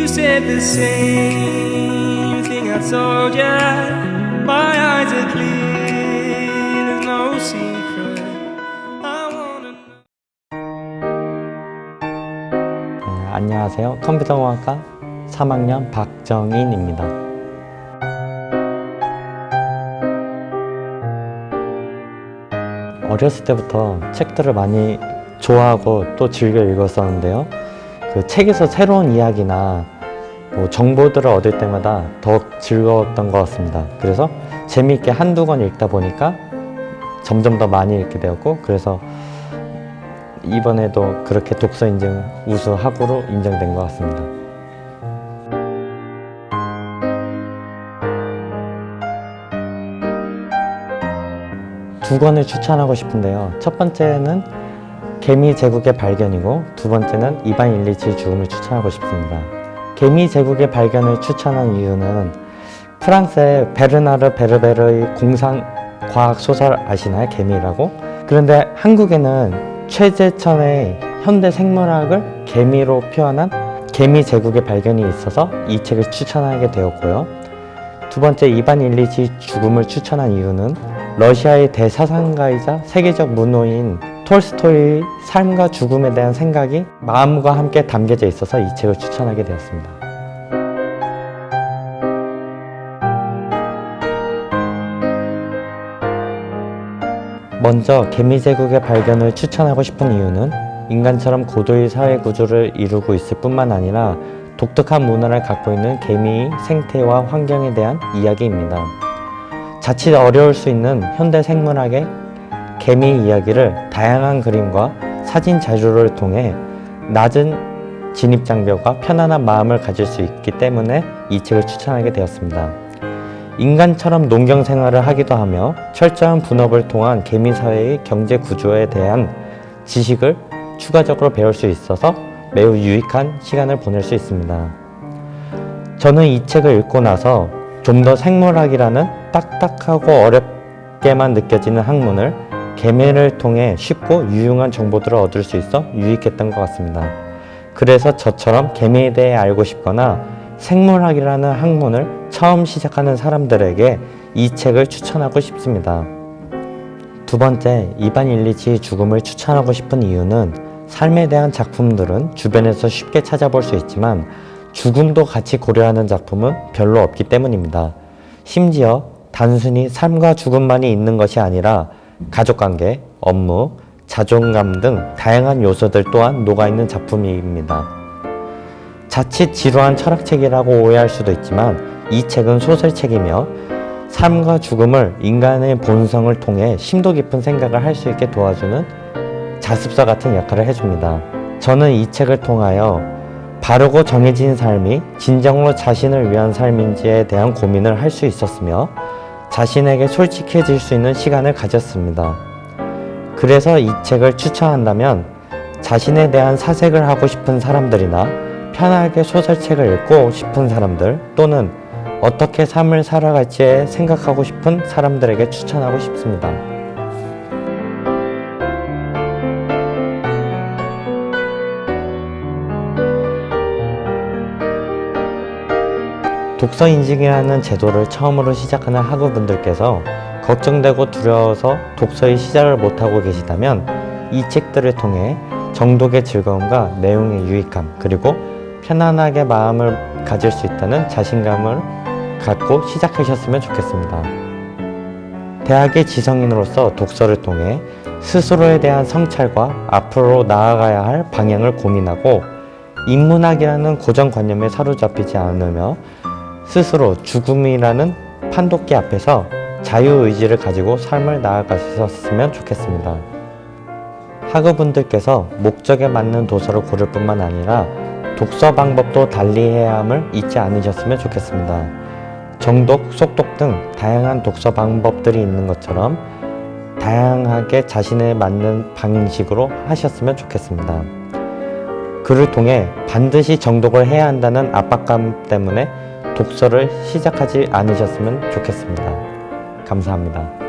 You said the same thing I told ya. My eyes are clear, there's no secret. I wanna know. 안녕하세요. 컴퓨터공학과 3학년 박정인입니다. 어렸을 때부터 책들을 많이 좋아하고 또 즐겨 읽었었는데요. 그 책에서 새로운 이야기나 정보들을 얻을 때마다 더욱 즐거웠던 것 같습니다. 그래서 재미있게 한두 권 읽다 보니까 점점 더 많이 읽게 되었고, 그래서 이번에도 그렇게 독서인증 우수 학우로 인정된 것 같습니다. 두 권을 추천하고 싶은데요. 첫 번째는 개미 제국의 발견이고, 두 번째는 이반 일리치의 죽음을 추천하고 싶습니다. 개미 제국의 발견을 추천한 이유는 프랑스의 베르나르 베르베르의 공상 과학 소설 아시나요? 개미라고. 그런데 한국에는 최재천의 현대 생물학을 개미로 표현한 개미 제국의 발견이 있어서 이 책을 추천하게 되었고요. 두 번째, 이반 일리치의 죽음을 추천한 이유는 러시아의 대사상가이자 세계적 문호인 톨스토이의 삶과 죽음에 대한 생각이 마음과 함께 담겨져 있어서 이 책을 추천하게 되었습니다. 먼저 개미제국의 발견을 추천하고 싶은 이유는 인간처럼 고도의 사회 구조를 이루고 있을 뿐만 아니라 독특한 문화를 갖고 있는 개미의 생태와 환경에 대한 이야기입니다. 자칫 어려울 수 있는 현대 생물학의 개미 이야기를 다양한 그림과 사진 자료를 통해 낮은 진입장벽과 편안한 마음을 가질 수 있기 때문에 이 책을 추천하게 되었습니다. 인간처럼 농경 생활을 하기도 하며 철저한 분업을 통한 개미 사회의 경제 구조에 대한 지식을 추가적으로 배울 수 있어서 매우 유익한 시간을 보낼 수 있습니다. 저는 이 책을 읽고 나서 좀 더 생물학이라는 딱딱하고 어렵게만 느껴지는 학문을 개미를 통해 쉽고 유용한 정보들을 얻을 수 있어 유익했던 것 같습니다. 그래서 저처럼 개미에 대해 알고 싶거나 생물학이라는 학문을 처음 시작하는 사람들에게 이 책을 추천하고 싶습니다. 두 번째, 이반 일리치의 죽음을 추천하고 싶은 이유는 삶에 대한 작품들은 주변에서 쉽게 찾아볼 수 있지만 죽음도 같이 고려하는 작품은 별로 없기 때문입니다. 심지어 단순히 삶과 죽음만이 있는 것이 아니라 가족관계, 업무, 자존감 등 다양한 요소들 또한 녹아있는 작품입니다. 자칫 지루한 철학책이라고 오해할 수도 있지만 이 책은 소설책이며 삶과 죽음을 인간의 본성을 통해 심도 깊은 생각을 할 수 있게 도와주는 자습서 같은 역할을 해줍니다. 저는 이 책을 통하여 바르고 정해진 삶이 진정으로 자신을 위한 삶인지에 대한 고민을 할 수 있었으며 자신에게 솔직해질 수 있는 시간을 가졌습니다. 그래서 이 책을 추천한다면 자신에 대한 사색을 하고 싶은 사람들이나 편하게 소설책을 읽고 싶은 사람들, 또는 어떻게 삶을 살아갈지 생각하고 싶은 사람들에게 추천하고 싶습니다. 독서 인증이라는 제도를 처음으로 시작하는 학우분들께서 걱정되고 두려워서 독서의 시작을 못하고 계시다면 이 책들을 통해 정독의 즐거움과 내용의 유익함, 그리고 편안하게 마음을 가질 수 있다는 자신감을 갖고 시작하셨으면 좋겠습니다. 대학의 지성인으로서 독서를 통해 스스로에 대한 성찰과 앞으로 나아가야 할 방향을 고민하고 인문학이라는 고정관념에 사로잡히지 않으며 스스로 죽음이라는 판도끼 앞에서 자유의지를 가지고 삶을 나아가셨으면 좋겠습니다. 학우분들께서 목적에 맞는 도서를 고를 뿐만 아니라 독서 방법도 달리해야 함을 잊지 않으셨으면 좋겠습니다. 정독, 속독 등 다양한 독서 방법들이 있는 것처럼 다양하게 자신에 맞는 방식으로 하셨으면 좋겠습니다. 그를 통해 반드시 정독을 해야 한다는 압박감 때문에 독서를 시작하지 않으셨으면 좋겠습니다. 감사합니다.